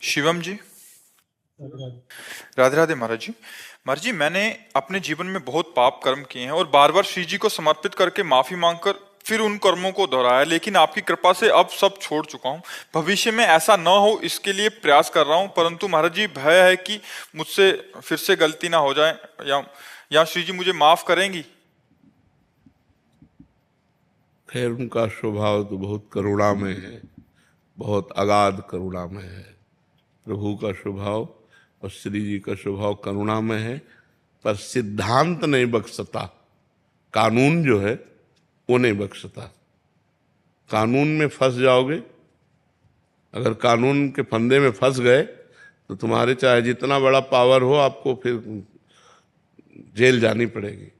शिवम जी, राधे राधे महाराज जी। महाराज जी, मैंने अपने जीवन में बहुत पाप कर्म किए हैं और बार बार श्री जी को समर्पित करके माफी मांगकर फिर उन कर्मों को दोहराया, लेकिन आपकी कृपा से अब सब छोड़ चुका हूँ। भविष्य में ऐसा न हो इसके लिए प्रयास कर रहा हूँ, परंतु महाराज जी भय है कि मुझसे फिर से गलती ना हो जाए, या श्री जी मुझे माफ करेंगी? खैर, उनका स्वभाव तो बहुत करुणामय है, बहुत अगाध करुणामय है। प्रभु का स्वभाव और श्री जी का स्वभाव करुणामय है, पर सिद्धांत नहीं बख्शता। कानून जो है वो नहीं बख्शता। कानून में फंस जाओगे, अगर कानून के फंदे में फंस गए तो तुम्हारे चाहे जितना बड़ा पावर हो, आपको फिर जेल जानी पड़ेगी।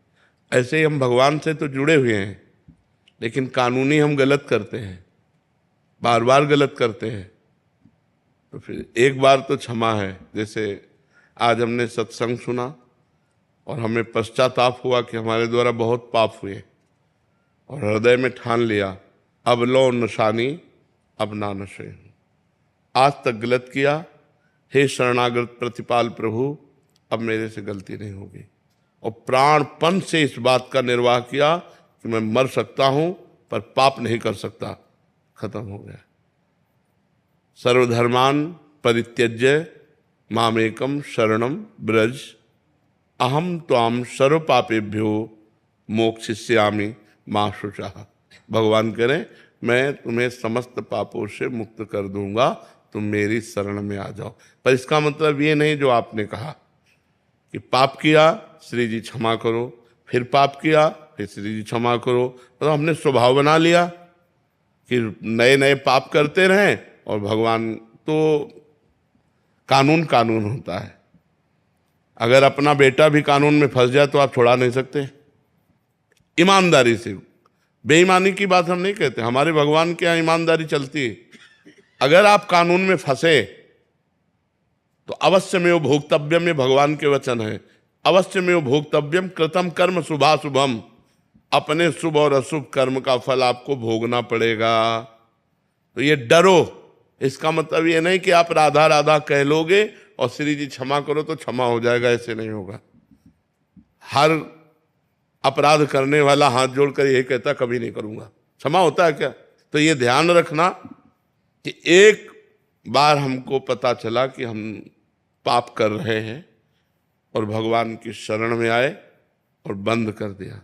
ऐसे ही हम भगवान से तो जुड़े हुए हैं, लेकिन कानूनी हम गलत करते हैं, बार बार गलत करते हैं। तो फिर एक बार तो क्षमा है। जैसे आज हमने सत्संग सुना और हमें पश्चाताप हुआ कि हमारे द्वारा बहुत पाप हुए, और हृदय में ठान लिया, अब लो नशानी अब ना नशे। आज तक गलत किया, हे शरणागत प्रतिपाल प्रभु, अब मेरे से गलती नहीं होगी। और प्राणपन से इस बात का निर्वाह किया कि मैं मर सकता हूं पर पाप नहीं कर सकता। खत्म हो गया। सर्वधर्मान परित्यज्य मामेकम शरणम ब्रज, अहम त्वाम सर्व पापेभ्यो मोक्षयिष्यामि मा शुचः। भगवान कह रहे, मैं तुम्हें समस्त पापों से मुक्त कर दूंगा, तुम मेरी शरण में आ जाओ। पर इसका मतलब ये नहीं जो आपने कहा कि पाप किया श्री जी क्षमा करो, फिर पाप किया फिर श्री जी क्षमा करो। तो हमने स्वभाव बना लिया कि नए नए पाप करते रहें, और भगवान तो कानून कानून होता है। अगर अपना बेटा भी कानून में फंस जाए तो आप छुड़ा नहीं सकते। ईमानदारी से, बेईमानी की बात हम नहीं कहते, हमारे भगवान के यहाँ ईमानदारी चलती है। अगर आप कानून में फंसे तो अवश्य में वो भोक्तव्यम, में भगवान के वचन है, अवश्य में वो भोक्तव्यम कृतम कर्म शुभाशुभम। अपने शुभ और अशुभ कर्म का फल आपको भोगना पड़ेगा। तो ये डरो, इसका मतलब ये नहीं कि आप राधा राधा कह लोगे और श्री जी क्षमा करो तो क्षमा हो जाएगा, ऐसे नहीं होगा। हर अपराध करने वाला हाथ जोड़कर यही कहता कभी नहीं करूंगा, क्षमा होता है क्या? तो ये ध्यान रखना कि एक बार हमको पता चला कि हम पाप कर रहे हैं और भगवान की शरण में आए और बंद कर दिया,